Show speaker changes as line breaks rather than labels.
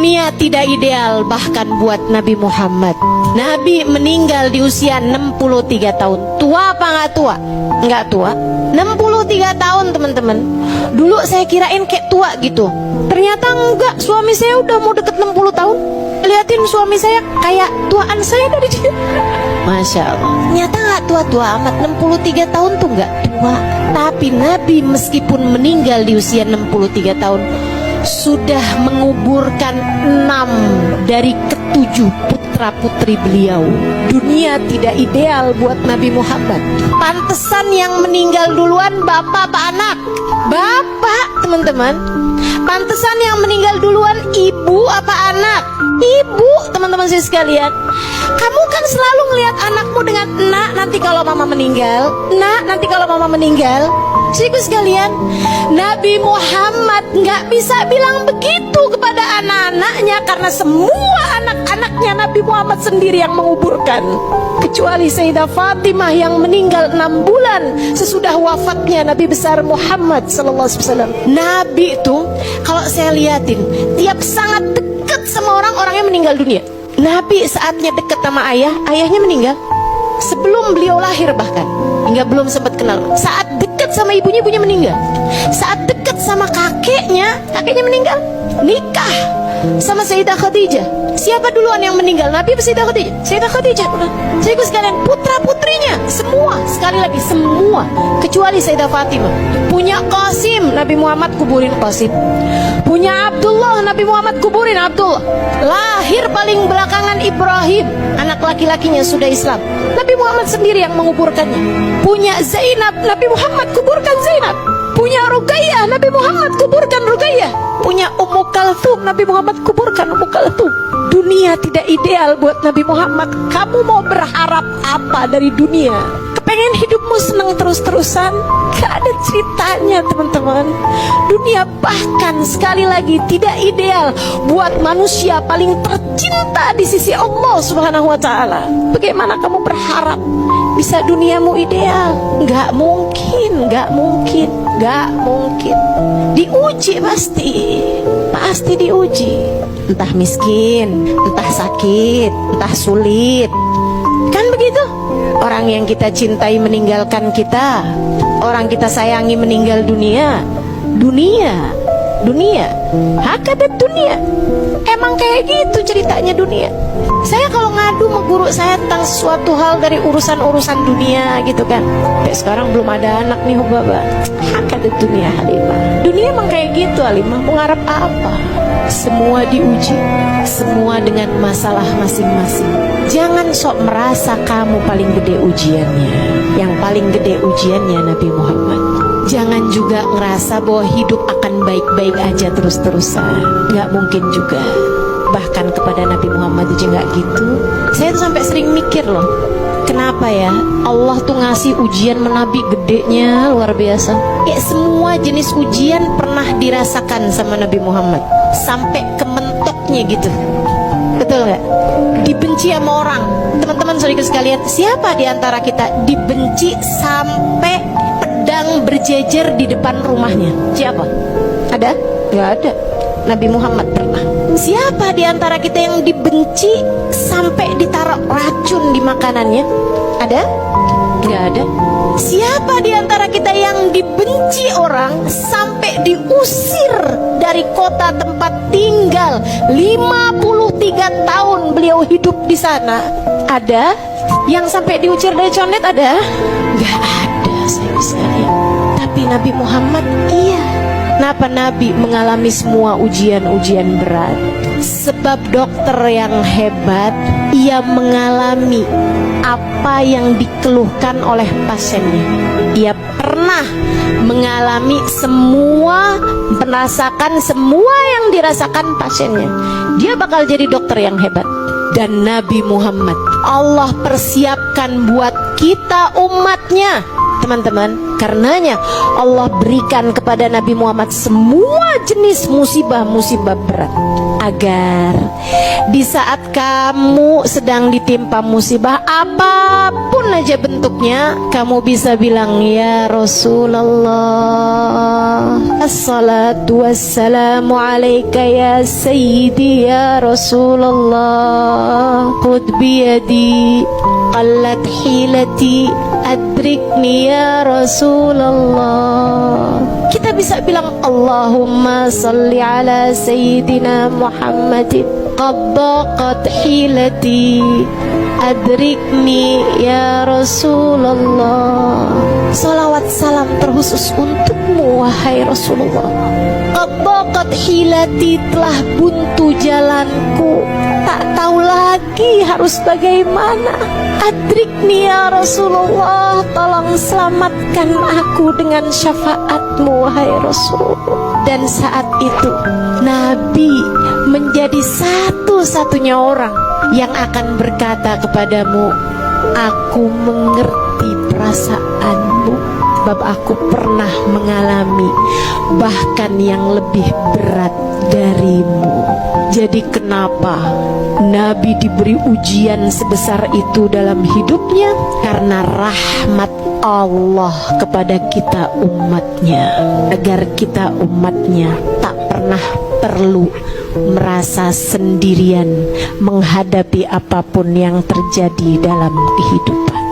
Dunia tidak ideal bahkan buat Nabi Muhammad. Nabi meninggal di usia 63 tahun. Tua apa nggak tua? Nggak tua. 63 tahun teman-teman. Dulu saya kirain kayak tua gitu. Ternyata enggak, suami saya udah mau deket 60 tahun. Liatin suami saya kayak tuaan saya dari dia. Masya Allah. Ternyata nggak tua-tua amat. 63 tahun tuh nggak tua. Tapi Nabi meskipun meninggal di usia 63 tahun sudah menguburkan 6 dari ke-7 putra-putri beliau. Dunia tidak ideal buat Nabi Muhammad. Pantesan yang meninggal duluan bapak apa anak? Bapak, teman-teman. Pantesan yang meninggal duluan ibu apa anak? Ibu, teman-teman saya sekalian. Kamu kan selalu ngelihat anakmu dengan nak nanti kalau mama meninggal, nak nanti kalau mama meninggal. Saudaraku sekalian, Nabi Muhammad nggak bisa bilang begitu kepada anak-anaknya karena semua anak-anaknya Nabi Muhammad sendiri yang menguburkan, kecuali Sayyidah Fatimah yang meninggal 6 bulan sesudah wafatnya Nabi besar Muhammad sallallahu alaihi wasallam. Nabi itu kalau saya liatin tiap sangat dekat sama orang-orangnya meninggal dunia. Nabi saatnya dekat sama ayahnya meninggal sebelum beliau lahir, bahkan hingga belum sempat kenal. Saat dekat sama ibunya meninggal. Saat dekat sama kakeknya meninggal. Nikah sama Sayyidah Khadijah. Siapa duluan yang meninggal? Nabi atau Sayyidah Khadijah? Sayyidah Khadijah. Saya ikut sekalian, putra-putrinya semua, sekali lagi semua, kecuali Sayyidah Fatimah. Punya Qasim, Nabi Muhammad kuburin Qasim. Punya Abdullah, Nabi Muhammad kuburin Abdullah. Lahir paling belakangan Ibrahim, anak laki-lakinya sudah Islam. Nabi Muhammad sendiri yang menguburkannya. Punya Zainab, Nabi Muhammad kuburkan Zainab. Punya Ruqayyah, Nabi Muhammad kuburkan Ruqayyah. Punya Ummu Kalthum, Nabi Muhammad kuburkan Ummu Kalthum. Dunia tidak ideal buat Nabi Muhammad. Kamu mau berharap apa dari dunia? Kepengen hidupmu senang terus-terusan? Gak ada ceritanya, teman-teman. Dunia bahkan sekali lagi tidak ideal buat manusia paling tercinta di sisi Allah Subhanahu wa ta'ala. Bagaimana kamu berharap bisa duniamu ideal? Gak mungkin, gak mungkin, gak mungkin. Diuji pasti diuji. Entah miskin, entah sakit, entah sulit. Kan begitu? Orang yang kita cintai meninggalkan kita, orang kita sayangi meninggal dunia. Hakadat dunia. Emang kayak gitu ceritanya dunia. Saya kalau ngadu sama guru saya tentang suatu hal dari urusan-urusan dunia gitu kan, kayak sekarang belum ada anak nih Hubaba. Hakadat dunia Halimah. Dunia emang kayak gitu Halimah. Mau ngarep apa? Semua diuji, semua dengan masalah masing-masing. Jangan sok merasa kamu paling gede ujiannya. Yang paling gede ujiannya Nabi Muhammad. Jangan juga ngerasa bahwa hidup akan baik-baik aja terus-terusan. Gak mungkin juga. Bahkan kepada Nabi Muhammad aja gak gitu. Saya tuh sampai sering mikir loh, kenapa ya Allah tuh ngasih ujian menabi gedenya luar biasa. Ya semua jenis ujian pernah dirasakan sama Nabi Muhammad, sampai ke mentoknya gitu. Betul gak? Dibenci sama orang. Teman-teman saudara sekalian, siapa di antara kita dibenci sampai pedang berjejer di depan rumahnya? Siapa? Ada? Gak ada. Nabi Muhammad pernah. Siapa di antara kita yang dibenci sampai ditaruh racun di makanannya? Ada? Gak ada. Siapa di antara kita yang dibenci orang sampai diusir dari kota tempat tinggal? 53 tahun beliau hidup di sana. Ada? Yang sampai diusir dari condet ada? Gak ada, saya sekalian. Tapi Nabi Muhammad iya. Kenapa Nabi mengalami semua ujian-ujian berat? Sebab dokter yang hebat, ia mengalami apa yang dikeluhkan oleh pasiennya. Ia pernah mengalami semua, merasakan semua yang dirasakan pasiennya. Dia bakal jadi dokter yang hebat. Dan Nabi Muhammad, Allah persiapkan buat kita umatnya. Teman-teman, karenanya Allah berikan kepada Nabi Muhammad semua jenis musibah-musibah berat. agar di saat kamu sedang ditimpa musibah apapun aja bentuknya, kamu bisa bilang, ya Rasulullah, assalatu wassalamu alaika ya sayyidi ya Rasulullah, khud biyadi qallat hilati adrikni ya Rasulullah. Kita bisa bilang, Allahumma salli ala sayyidina Muhammadin qad daqat hilati adrikni ya Rasulullah. Salawat salam terkhusus untukmu wahai Rasulullah. Qad daqat hilati, telah buntu jalanku, tak tahu lagi harus bagaimana. Adrikni ya Rasulullah, tolong selamatkan aku dengan syafaatmu wahai Rasulullah. Dan saat itu Nabi menjadi satu-satunya orang yang akan berkata kepadamu, aku mengerti perasaanmu, sebab aku pernah mengalami bahkan yang lebih berat darimu. Jadi kenapa Nabi diberi ujian sebesar itu dalam hidupnya? Karena rahmat Allah kepada kita umatnya, agar kita umatnya tak pernah perlu merasa sendirian menghadapi apapun yang terjadi dalam kehidupan.